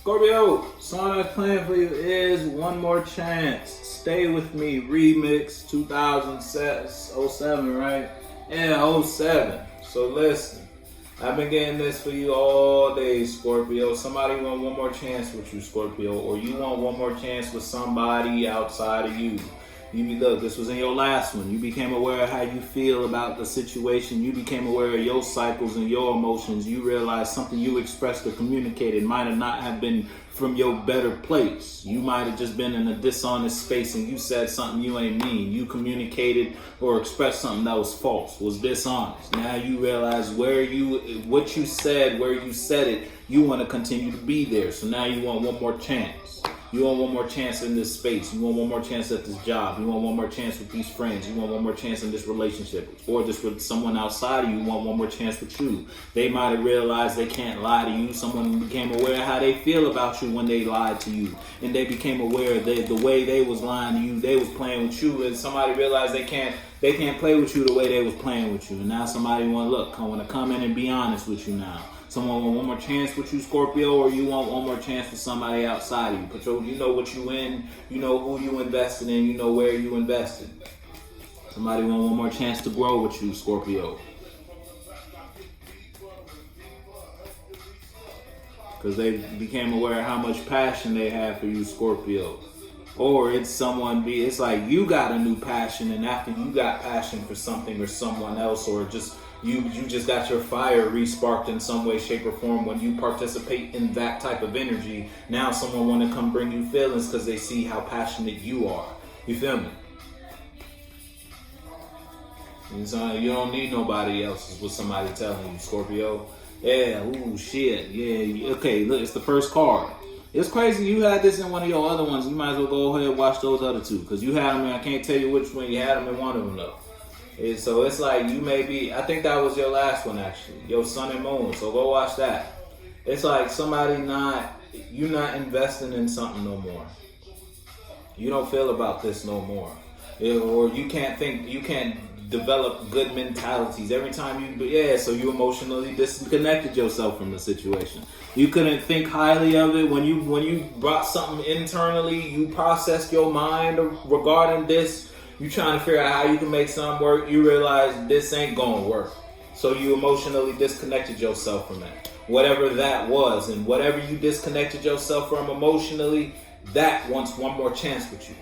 Scorpio, song that's playing for you is One More Chance. Stay With Me remix 2007, right? Yeah, 07. So listen, I've been getting this for you all day, Scorpio. Somebody want one more chance with you, Scorpio, or you want one more chance with somebody outside of you. Look, this was in your last one. You became aware of how you feel about the situation. You became aware of your cycles and your emotions. You realized something you expressed or communicated might not have been from your better place. You might have just been in a dishonest space and you said something you ain't mean. You communicated or expressed something that was false, was dishonest. Now you realize what you said, where you said it, you want to continue to be there. So now you want one more chance. You want one more chance in this space. You want one more chance at this job. You want one more chance with these friends. You want one more chance in this relationship. Or just with someone outside of you. You want one more chance with you. They might have realized they can't lie to you. Someone became aware of how they feel about you when they lied to you. And they became aware that the way they was lying to you, they was playing with you. And somebody realized they can't play with you the way they was playing with you. And now somebody want to come in and be honest with you now. Someone want one more chance with you, Scorpio, or you want one more chance with somebody outside of you. But you know what you in, you know who you invested in, you know where you invested. Somebody want one more chance to grow with you, Scorpio. Because they became aware of how much passion they have for you, Scorpio. Or it's like you got a new passion, and after you got passion for something or someone else, or just you just got your fire re-sparked in some way, shape, or form when you participate in that type of energy. Now someone want to come bring you feelings because they see how passionate you are. You feel me? And so you don't need nobody else is what somebody telling you, Scorpio. Yeah, ooh, shit. Yeah, okay, look, it's the first card. It's crazy you had this in one of your other ones. You might as well go ahead and watch those other two. Because you had them in, I can't tell you which one you had them in one of them though. So it's like you may be, I think that was your last one actually, your sun and moon. So go watch that. It's like you're not investing in something no more. You don't feel about this no more. Or you can't develop good mentalities every time so you emotionally disconnected yourself from the situation. You couldn't think highly of it when you brought something internally. You processed your mind regarding this. You trying to figure out how you can make something work. You realize this ain't gonna work. So you emotionally disconnected yourself from that. Whatever that was, and whatever you disconnected yourself from emotionally, that wants one more chance with you.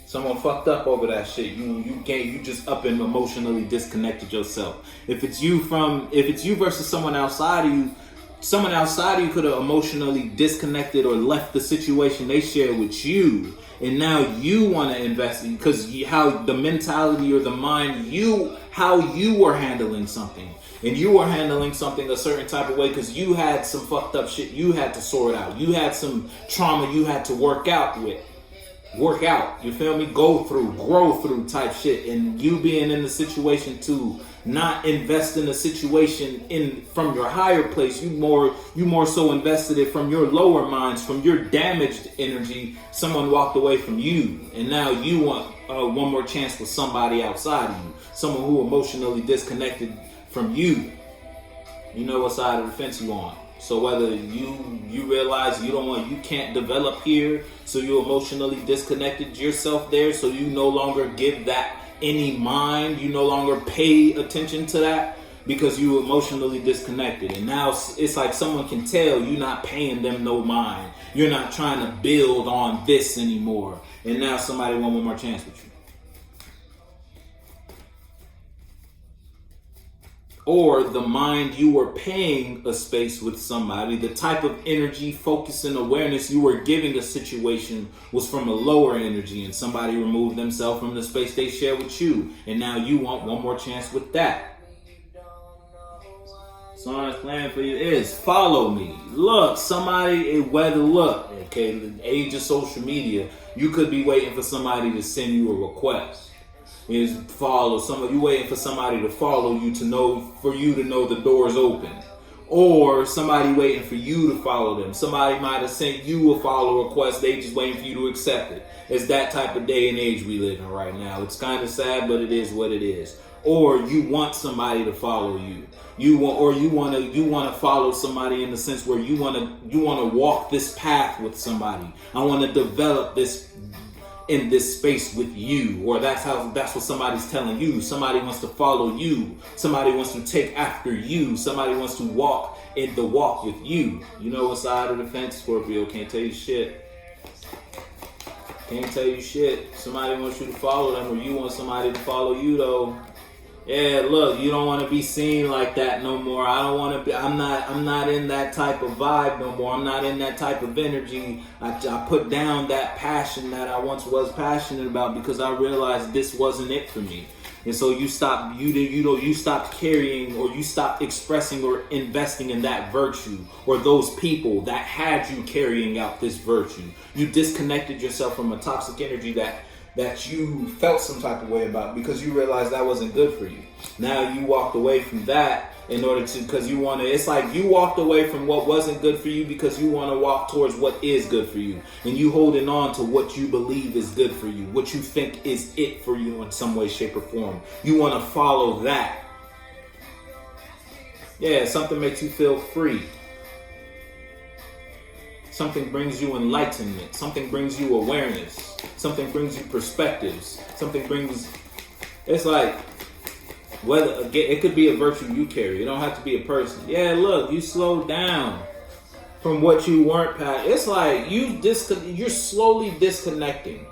Someone fucked up over that shit. You just up and emotionally disconnected yourself. If it's you versus someone outside of you, someone outside of you could have emotionally disconnected or left the situation they shared with you, and now you want to invest in because how the mentality or the mind, how you were handling something, and you were handling something a certain type of way because you had some fucked up shit you had to sort out. You had some trauma you had to work out, you feel me? Go through, grow through type shit. And you being in the situation to not invest in the situation from your higher place. You more so invested it from your lower minds, from your damaged energy. Someone walked away from you, and now you want one more chance with somebody outside of you. Someone who emotionally disconnected from you. You know what side of the fence you on. So whether you realize you can't develop here, so you emotionally disconnected yourself there, so you no longer give that any mind, you no longer pay attention to that because you emotionally disconnected. And now it's like someone can tell you're not paying them no mind. You're not trying to build on this anymore. And now somebody want one more chance with you. Or the mind you were paying a space with somebody, the type of energy, focus, and awareness you were giving a situation was from a lower energy, and somebody removed themselves from the space they share with you, and now you want one more chance with that. So I'm playing for you is Follow Me. Look, okay, the age of social media, you could be waiting for somebody to send you a request. Is follow somebody. You waiting for somebody to follow you for you to know the door's open, or somebody waiting for you to follow them. Somebody might have sent you a follow request. They just waiting for you to accept it. It's that type of day and age we live in right now. It's kind of sad, but it is what it is. or you want somebody to follow you. You want to follow somebody in the sense where you want to walk this path with somebody. I want to develop this in this space with you, or that's what somebody's telling you. Somebody wants to follow you. Somebody wants to take after you. Somebody wants to walk in the walk with you. You know what side of the fence, Scorpio? Can't tell you shit. Can't tell you shit. Somebody wants you to follow them, or you want somebody to follow you, though. Yeah, look, you don't want to be seen like that no more. I don't want to be. I'm not in that type of vibe no more. I'm not in that type of energy. I put down that passion that I once was passionate about because I realized this wasn't it for me. And so you stop carrying, or you stop expressing or investing in that virtue or those people that had you carrying out this virtue. You disconnected yourself from a toxic energy that you felt some type of way about because you realized that wasn't good for you. Now you walked away from that because you want to, it's like you walked away from what wasn't good for you because you want to walk towards what is good for you. And you holding on to what you believe is good for you, what you think is it for you in some way, shape, or form. You want to follow that. Yeah, something makes you feel free. Something brings you enlightenment. Something brings you awareness. Something brings you perspectives. It's like, whether it could be a virtue you carry. It don't have to be a person. Yeah, look, you slowed down from what you weren't past. It's like you're slowly disconnecting,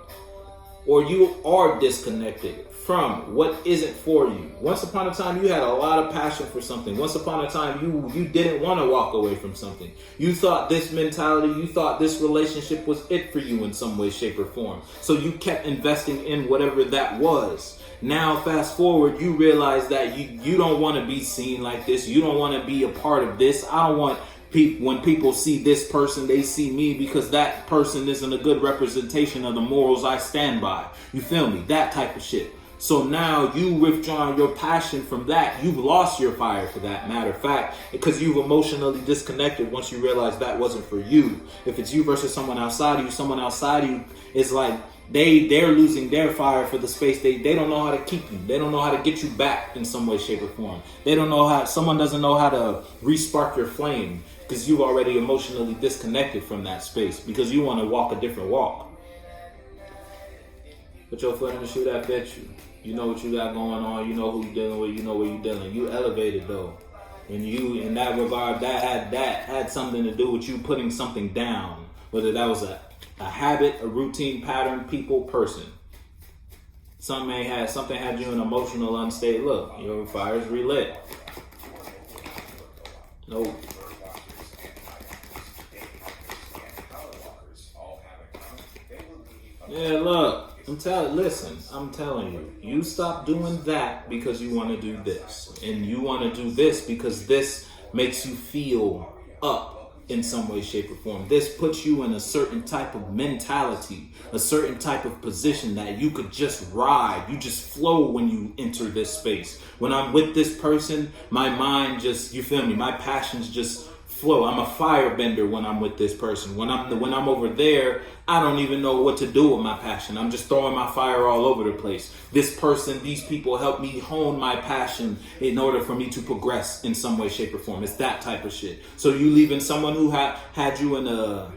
or you are disconnected from what isn't for you. Once upon a time, you had a lot of passion for something. Once upon a time, you didn't want to walk away from something. You thought this mentality, you thought this relationship was it for you in some way, shape, or form. So you kept investing in whatever that was. Now, fast forward, you realize that you don't want to be seen like this. You don't want to be a part of this. I don't want when people see this person, they see me because that person isn't a good representation of the morals I stand by. You feel me? That type of shit. So now you withdrawn your passion from that. You've lost your fire, for that matter of fact, because you've emotionally disconnected once you realize that wasn't for you. If it's you versus someone outside of you is like they're losing their fire for the space. They don't know how to keep you. They don't know how to get you back in some way, shape, or form. Someone doesn't know how to re-spark your flame because you've already emotionally disconnected from that space because you want to walk a different walk. Put your foot in the shoe that fits you. You know what you got going on. You know who you're dealing with. You know where you're dealing. You elevated though. And you, in that regard, that had something to do with you putting something down. Whether that was a habit, a routine, pattern, people, person. Something had you in emotional unstable. Look, your fire's relit. Nope. Yeah, look. I'm telling you, you stop doing that because you want to do this. And you want to do this because this makes you feel up in some way, shape, or form. This puts you in a certain type of mentality, a certain type of position that you could just ride. You just flow when you enter this space. When I'm with this person, my mind just, you feel me? My passions just flow. I'm a firebender when I'm with this person. When I'm over there, I don't even know what to do with my passion. I'm just throwing my fire all over the place. This person, these people help me hone my passion in order for me to progress in some way, shape, or form. It's that type of shit. So you leaving someone who had you in a,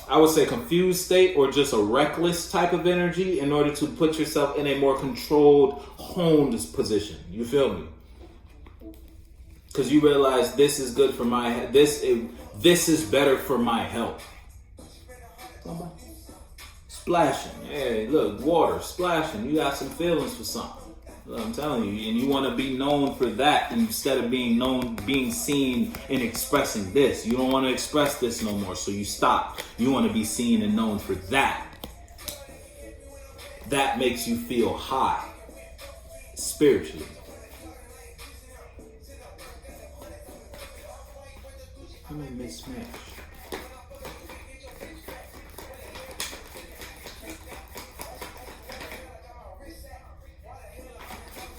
I would say, confused state or just a reckless type of energy in order to put yourself in a more controlled, honed position. You feel me? Because you realize this is good for this is better for my health. Splashing. Hey, look, water, splashing. You got some feelings for something. Look, I'm telling you. And you want to be known for that instead of being seen and expressing this. You don't want to express this no more, so you stop. You want to be seen and known for that. That makes you feel high spiritually. I'm in mismatch.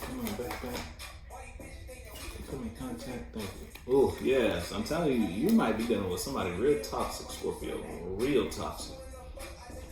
Come on, back. Come in contact, thank you. Oh, yes, I'm telling you, you might be dealing with somebody real toxic, Scorpio, real toxic.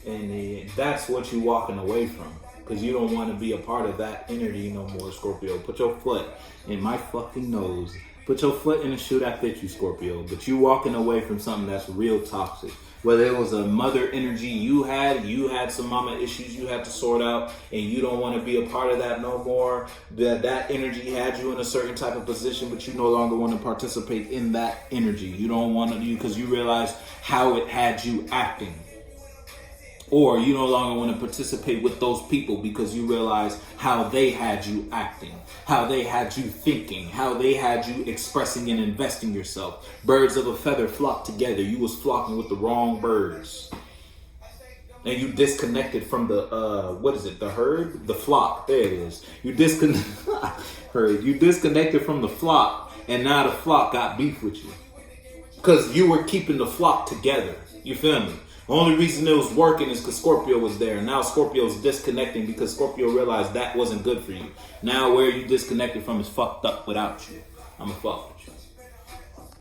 And that's what you're walking away from. because you don't want to be a part of that energy no more, Scorpio. Put your foot in my fucking nose. Put your foot in the shoe that fits you, Scorpio. But you walking away from something that's real toxic. Whether it was a mother energy you had some mama issues you had to sort out, and you don't want to be a part of that no more. That energy had you in a certain type of position, but you no longer want to participate in that energy. You don't want to, because you realize how it had you acting. Or you no longer want to participate with those people because you realize how they had you acting, how they had you thinking, how they had you expressing and investing yourself. Birds of a feather flock together. You was flocking with the wrong birds. And you disconnected from the, the herd? The flock. There it is. You disconnected from the flock, and now the flock got beef with you. Because you were keeping the flock together. You feel me? The only reason it was working is because Scorpio was there. Now Scorpio's disconnecting because Scorpio realized that wasn't good for you. Now where you disconnected from is fucked up without you. I'ma fuck with you.